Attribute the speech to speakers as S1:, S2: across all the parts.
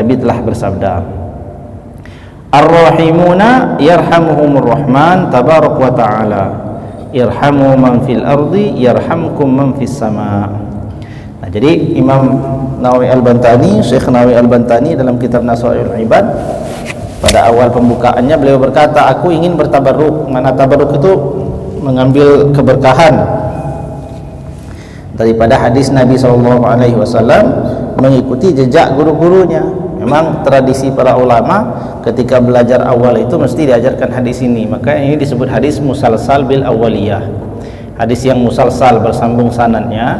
S1: Nabi telah bersabda, Ar-Rahimuna yarhamuhumur Rahman tabarak wa ta'ala, irhamu man fil ardi yarhamkum man fis sama. Nah, jadi Imam Nawawi Al-Bantani, Syekh Nawawi Al-Bantani dalam kitab Nasaihul Ibad, pada awal pembukaannya beliau berkata, aku ingin bertabarruk. Mana tabarruk itu mengambil keberkahan daripada hadis Nabi SAW, mengikuti jejak guru-gurunya. Memang tradisi para ulama ketika belajar awal itu mesti diajarkan hadis ini, maka ini disebut hadis musalsal bil awaliyah, hadis yang musalsal, bersambung sanadnya,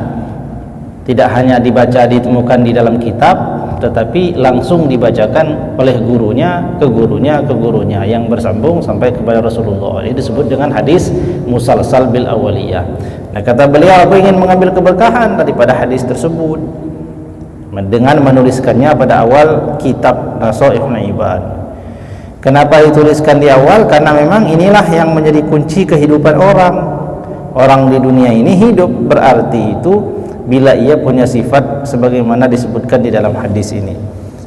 S1: tidak hanya dibaca ditemukan di dalam kitab, tetapi langsung dibacakan oleh gurunya ke gurunya ke gurunya, yang bersambung sampai kepada Rasulullah. Ini disebut dengan hadis musalsal bil awaliyah. Nah, kata beliau, aku ingin mengambil keberkahan daripada hadis tersebut dengan menuliskannya pada awal kitab Nasaihul Ibad. Kenapa dituliskan di awal? Karena memang inilah yang menjadi kunci kehidupan orang. Orang di dunia ini hidup berarti itu bila ia punya sifat sebagaimana disebutkan di dalam hadis ini.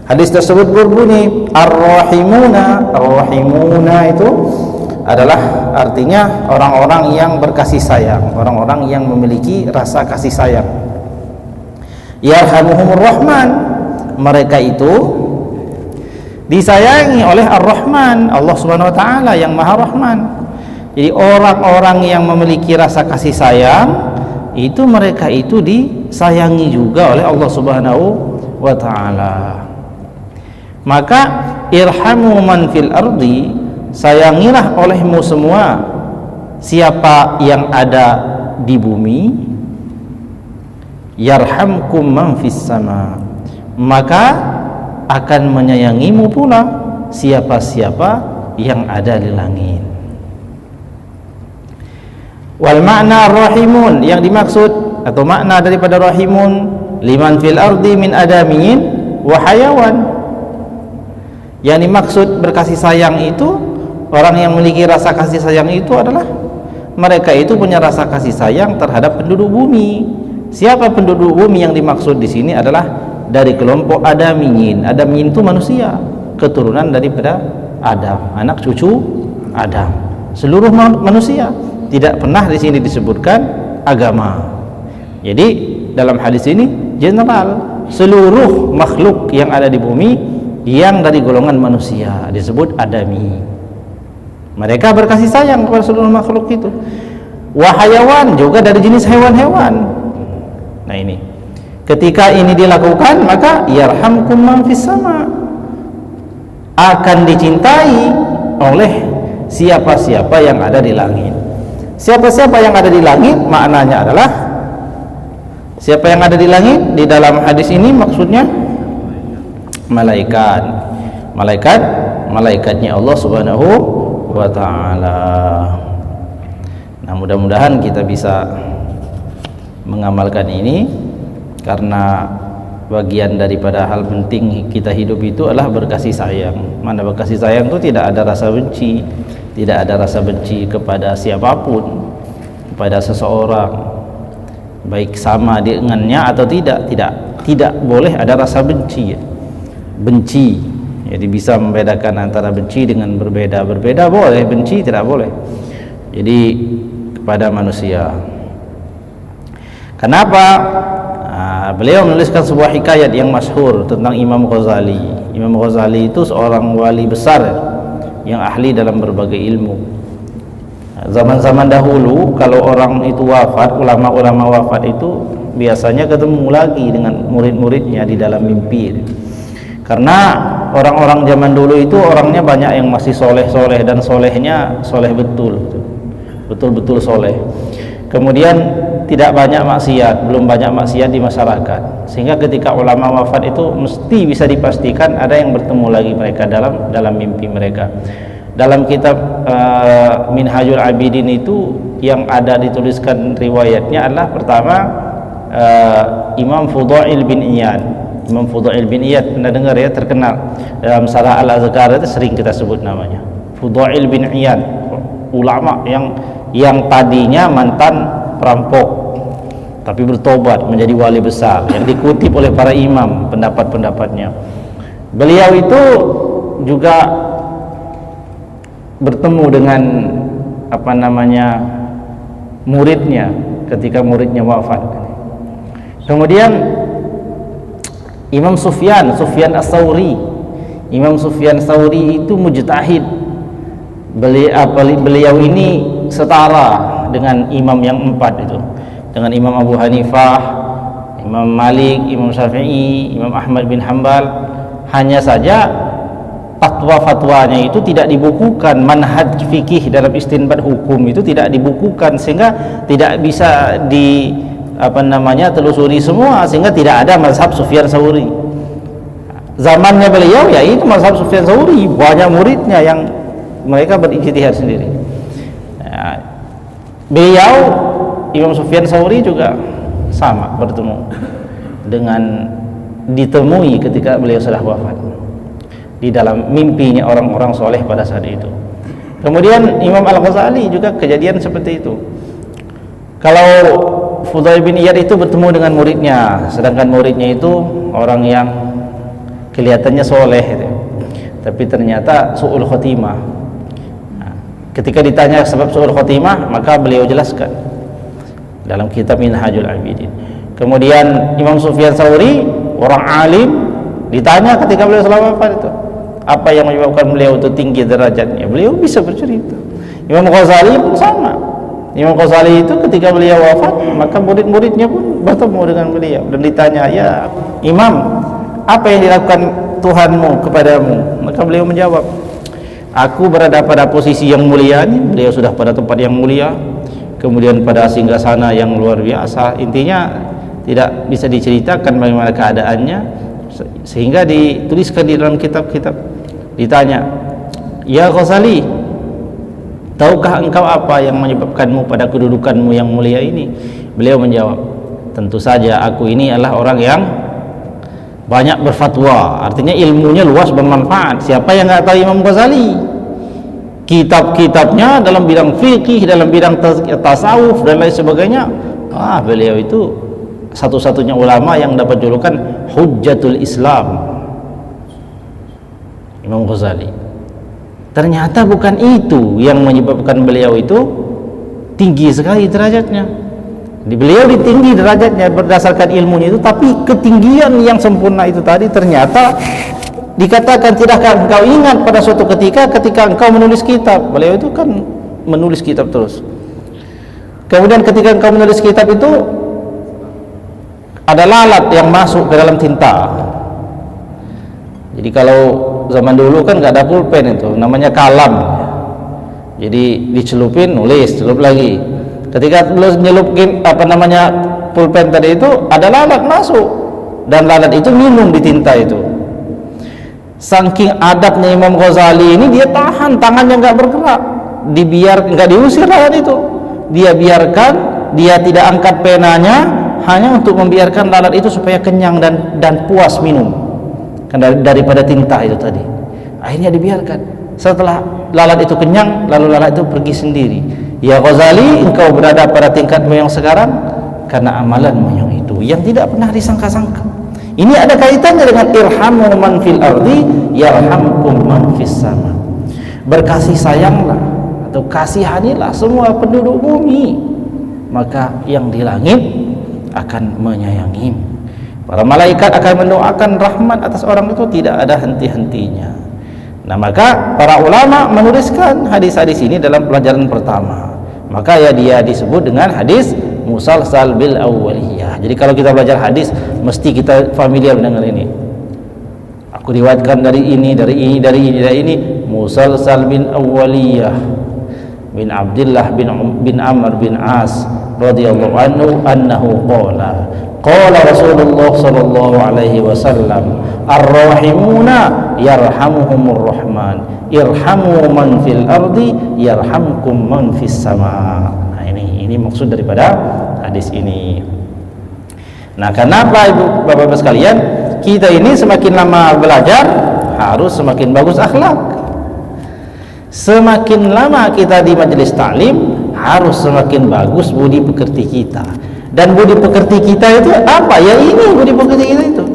S1: Hadis tersebut berbunyi Ar-Rahimuna. Ar-Rahimuna itu adalah artinya orang-orang yang berkasih sayang, orang-orang yang memiliki rasa kasih sayang. Yarhamuhumur Rahman, mereka itu disayangi oleh Ar-Rahman, Allah Subhanahu wa taala yang Maha Rahman. Jadi orang-orang yang memiliki rasa kasih sayang itu, mereka itu disayangi juga oleh Allah Subhanahu wa taala. Maka irhamu man fil ardi, sayangilah olehmu semua siapa yang ada di bumi, yarhamkum man fis sama, maka akan menyayangimu pula siapa-siapa yang ada di langit. Wal makna rahimun, yang dimaksud atau makna daripada rahimun, liman fil ardi min adamin wa hayawan. Yang dimaksud berkasih sayang itu, orang yang memiliki rasa kasih sayang itu adalah mereka itu punya rasa kasih sayang terhadap penduduk bumi. Siapa penduduk bumi yang dimaksud di sini adalah dari kelompok Adamin. Adamin itu manusia, keturunan daripada Adam, anak cucu Adam. Seluruh manusia, tidak pernah di sini disebutkan agama. Jadi dalam hadis ini general, seluruh makhluk yang ada di bumi yang dari golongan manusia disebut Adami. Mereka berkasih sayang kepada seluruh makhluk itu. Wahayawan, juga dari jenis hewan-hewan. Nah, ini ketika ini dilakukan, maka yarhamkum man fis sama, akan dicintai oleh siapa-siapa yang ada di langit. Siapa-siapa yang ada di langit maknanya adalah siapa yang ada di langit di dalam hadis ini maksudnya malaikat. Malaikatnya Allah Subhanahu wa taala. Nah, mudah-mudahan kita bisa mengamalkan ini, karena bagian daripada hal penting kita hidup itu adalah berkasih sayang. Mana berkasih sayang itu tidak ada rasa benci, tidak ada rasa benci kepada siapapun, kepada seseorang, baik sama dengannya atau tidak boleh ada rasa benci. Jadi bisa membedakan antara benci dengan berbeda boleh, benci tidak boleh. Jadi kepada manusia. Kenapa? Beliau menuliskan sebuah hikayat yang masyhur tentang Imam Ghazali. Imam Ghazali itu seorang wali besar yang ahli dalam berbagai ilmu. Zaman-zaman dahulu kalau orang itu wafat, ulama-ulama wafat itu biasanya ketemu lagi dengan murid-muridnya di dalam mimpi. Karena orang-orang zaman dulu itu orangnya banyak yang masih soleh-soleh, dan solehnya soleh betul-betul soleh. Kemudian tidak banyak maksiat, belum banyak maksiat di masyarakat, sehingga ketika ulama wafat itu mesti bisa dipastikan ada yang bertemu lagi mereka dalam mimpi mereka. Dalam kitab Minhajul Abidin itu yang ada dituliskan riwayatnya adalah pertama Imam Fudail bin Iyad. Imam Fudail bin Iyad, pernah dengar ya, terkenal dalam Sarah Al-Azkar itu sering kita sebut namanya. Fudail bin Iyad, ulama yang tadinya mantan perampok tapi bertobat menjadi wali besar, yang dikutip oleh para imam pendapat-pendapatnya. Beliau itu juga bertemu dengan muridnya ketika muridnya wafat. Kemudian Imam Sufyan Ats-Tsauri, Imam Sufyan Ats-Tsauri itu mujtahid. Beliau ini setara dengan imam yang 4 itu, dengan Imam Abu Hanifah, Imam Malik, Imam Syafi'i, Imam Ahmad bin Hanbal. Hanya saja fatwa-fatwanya itu tidak dibukukan, manhaj fikih dalam istinbat hukum itu tidak dibukukan, sehingga tidak bisa telusuri semua, sehingga tidak ada mazhab Sufyan Tsauri. Zamannya beliau ya itu mazhab Sufyan Tsauri, banyak muridnya yang mereka berijtihad sendiri. Beliau Imam Sufyan Tsauri juga sama bertemu dengan ditemui ketika beliau sudah wafat di dalam mimpinya orang-orang soleh pada saat itu. Kemudian Imam Al-Ghazali juga kejadian seperti itu. Kalau Fudail bin Iyad itu bertemu dengan muridnya, sedangkan muridnya itu orang yang kelihatannya soleh gitu, tapi ternyata su'ul khotimah. Ketika ditanya sebab su'ul khotimah, maka beliau jelaskan dalam kitab Minhajul Abidin. Kemudian Imam Sufyan Tsauri, orang alim, ditanya ketika beliau selama wafat itu, apa yang menyebabkan beliau itu tinggi derajatnya, beliau bisa bercerita. Imam Ghazali pun sama. Imam Ghazali itu ketika beliau wafat, maka murid-muridnya pun bertemu dengan beliau dan ditanya, ya Imam, apa yang dilakukan Tuhanmu kepadamu? Maka beliau menjawab, aku berada pada posisi yang mulia ini. Beliau sudah pada tempat yang mulia, kemudian pada singgasana yang luar biasa. Intinya tidak bisa diceritakan bagaimana keadaannya, sehingga dituliskan di dalam kitab-kitab. Ditanya, ya Ghazali, tahukah engkau apa yang menyebabkanmu pada kedudukanmu yang mulia ini? Beliau menjawab, tentu saja aku ini adalah orang yang banyak berfatwa, artinya ilmunya luas, bermanfaat. Siapa yang nggak tahu Imam Ghazali? Kitab-kitabnya dalam bidang fikih, dalam bidang tasawuf dan lain sebagainya. Beliau itu satu-satunya ulama yang dapat julukan Hujjatul Islam, Imam Ghazali. Ternyata bukan itu yang menyebabkan beliau itu tinggi sekali derajatnya. Beliau ditinggi derajatnya berdasarkan ilmunya itu, tapi ketinggian yang sempurna itu tadi ternyata dikatakan, tidakkah engkau ingat pada suatu ketika engkau menulis kitab? Beliau itu kan menulis kitab terus. Kemudian ketika engkau menulis kitab itu ada lalat yang masuk ke dalam tinta. Jadi kalau zaman dulu kan nggak ada pulpen, itu namanya kalam. Jadi dicelupin, nulis, celup lagi. Ketika nyelupin pulpen tadi itu, ada lalat masuk, dan lalat itu minum di tinta itu. Saking adabnya Imam Ghazali ini, dia tahan, tangannya nggak bergerak, nggak diusir lalat itu, dia biarkan, dia tidak angkat penanya, hanya untuk membiarkan lalat itu supaya kenyang dan puas minum daripada tinta itu tadi. Akhirnya dibiarkan. Setelah lalat itu kenyang, lalu lalat itu pergi sendiri. Ya Ghazali, engkau berada pada tingkatmu yang sekarang karena amalanmu yang itu, yang tidak pernah disangka-sangka. Ini ada kaitannya dengan irhamu man fil ardi yarhamkum man fis sama. Berkasih sayanglah atau kasihanilah semua penduduk bumi, maka yang di langit akan menyayangi. Para malaikat akan mendoakan rahmat atas orang itu, tidak ada henti-hentinya. Nah, maka para ulama menuliskan hadis-hadis ini dalam pelajaran pertama. Maka ya dia disebut dengan hadis musalsal bil awwaliyah. Jadi kalau kita belajar hadis, mesti kita familiar dengan ini. Aku riwayatkan dari ini, musalsal bin awwaliyah bin Abdullah bin Amr bin As radhiyallahu anhu annahu qala Rasulullah sallallahu alaihi wasallam, ar-rahimuna yarhamuhumur rahman, irhamu man fil ardi yarhamkum man fis sama. Nah, ini maksud daripada hadis ini. Nah, kenapa Ibu Bapak-Bapak sekalian, kita ini semakin lama belajar harus semakin bagus akhlak. Semakin lama kita di majelis taklim harus semakin bagus budi pekerti kita. Dan budi pekerti kita itu apa? Ya ini budi pekerti kita itu.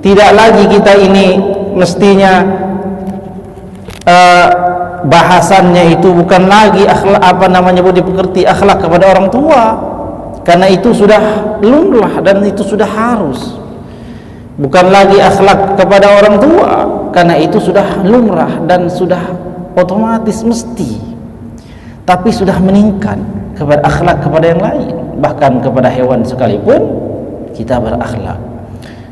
S1: Tidak lagi kita ini mestinya bahasannya itu bukan lagi akhlak, apa namanya, budi pekerti akhlak kepada orang tua, karena itu sudah lumrah dan itu sudah harus. Bukan lagi akhlak kepada orang tua, karena itu sudah lumrah dan sudah otomatis mesti. Tapi sudah meningkat kepada akhlak kepada yang lain, bahkan kepada hewan sekalipun kita berakhlak.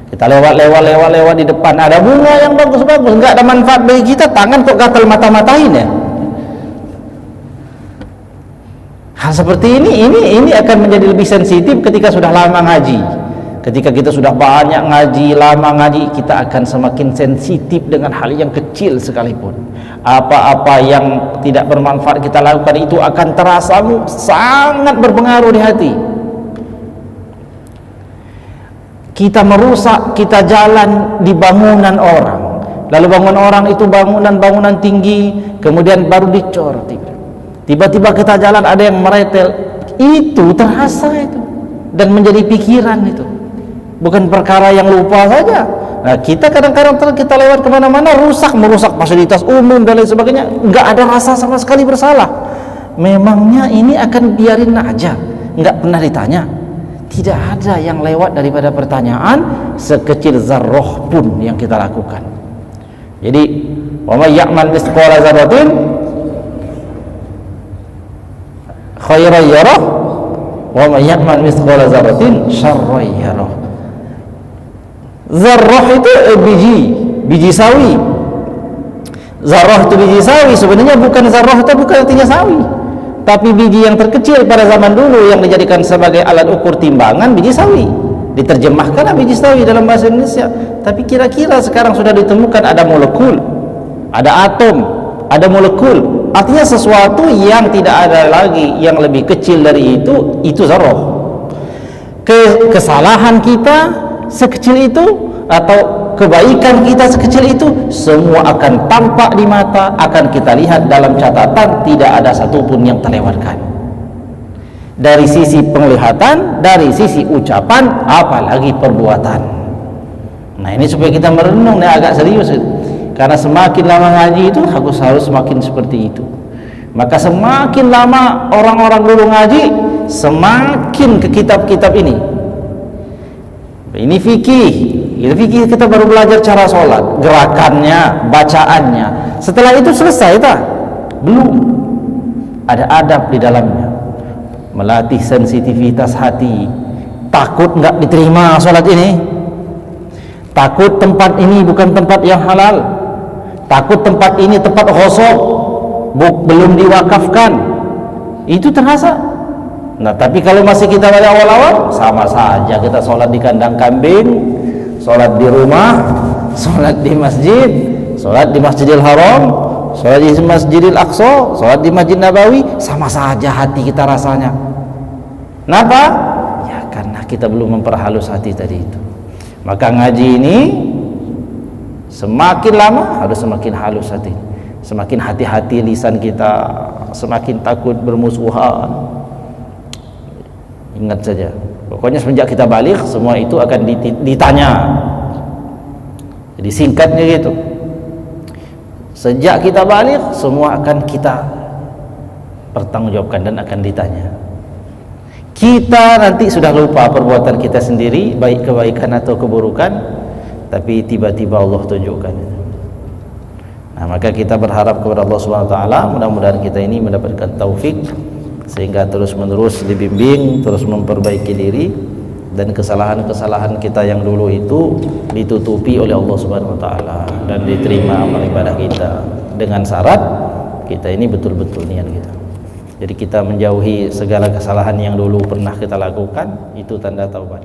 S1: Kita lewat di depan, ada bunga yang bagus-bagus, enggak ada manfaat bagi kita, tangan kok gatal mata-matain ya. Hal seperti ini akan menjadi lebih sensitif ketika sudah lama ngaji. Ketika kita sudah banyak ngaji, lama ngaji, kita akan semakin sensitif dengan hal yang kecil sekalipun. Apa-apa yang tidak bermanfaat kita lakukan itu akan terasa sangat berpengaruh di hati. Kita merusak, kita jalan di bangunan orang, lalu bangunan orang itu bangunan tinggi, kemudian baru dicor, tiba-tiba kita jalan ada yang meretel, itu terasa itu dan menjadi pikiran itu, bukan perkara yang lupa saja. Nah, kita kadang-kadang kita lewat kemana-mana merusak fasilitas umum dan lain sebagainya, nggak ada rasa sama sekali bersalah. Memangnya ini akan biarin aja, nggak pernah ditanya? Tidak ada yang lewat daripada pertanyaan sekecil zarrah pun yang kita lakukan. Jadi, wa may ya'mal mithqala dzarratin khairan yarah wa may ya'mal mithqala dzarratin syarran yarah. Zarrah itu biji sawi. Zarrah itu biji sawi, sebenarnya bukan zarrah itu bukan artinya sawi, tapi biji yang terkecil pada zaman dulu yang dijadikan sebagai alat ukur timbangan, biji sawi. Diterjemahkanlah biji sawi dalam bahasa Indonesia. Tapi kira-kira sekarang sudah ditemukan ada molekul, ada atom, ada molekul. Artinya sesuatu yang tidak ada lagi yang lebih kecil dari itu zarrah. Kesalahan kita sekecil itu atau kebaikan kita sekecil itu semua akan tampak di mata, akan kita lihat dalam catatan, tidak ada satupun yang terlewatkan dari sisi penglihatan, dari sisi ucapan, apalagi perbuatan. Nah, ini supaya kita merenung, ini agak serius, karena semakin lama ngaji itu harus semakin seperti itu. Maka semakin lama orang-orang dulu ngaji, semakin ke kitab-kitab ini. Ini fikih. Kita baru belajar cara sholat, gerakannya, bacaannya. Setelah itu selesai tak? Belum. Ada adab di dalamnya. Melatih sensitivitas hati. Takut nggak diterima sholat ini. Takut tempat ini bukan tempat yang halal. Takut tempat ini tempat ghosok, belum diwakafkan. Itu terasa. Nah, tapi kalau masih kita pada awal-awal, sama saja kita sholat di kandang kambing, sholat di rumah, sholat di masjid, sholat di Masjidil Haram, sholat di Masjidil Aqsa, sholat di Masjid Nabawi, sama saja hati kita rasanya. Kenapa? Ya karena kita belum memperhalus hati tadi itu. Maka ngaji ini semakin lama harus semakin halus hati, semakin hati-hati lisan kita, semakin takut bermusuhan. Ingat saja, pokoknya semenjak kita balik semua itu akan ditanya. Jadi singkatnya gitu, sejak kita balik semua akan kita pertanggungjawabkan dan akan ditanya. Kita nanti sudah lupa perbuatan kita sendiri, baik kebaikan atau keburukan, tapi tiba-tiba Allah tunjukkan. Nah, maka kita berharap kepada Allah Subhanahu wa taala, mudah-mudahan kita ini mendapatkan taufik sehingga terus-menerus dibimbing, terus memperbaiki diri, dan kesalahan-kesalahan kita yang dulu itu ditutupi oleh Allah Subhanahu wa taala dan diterima amal ibadah kita, dengan syarat kita ini betul-betul niat kita. Jadi kita menjauhi segala kesalahan yang dulu pernah kita lakukan, itu tanda taubat.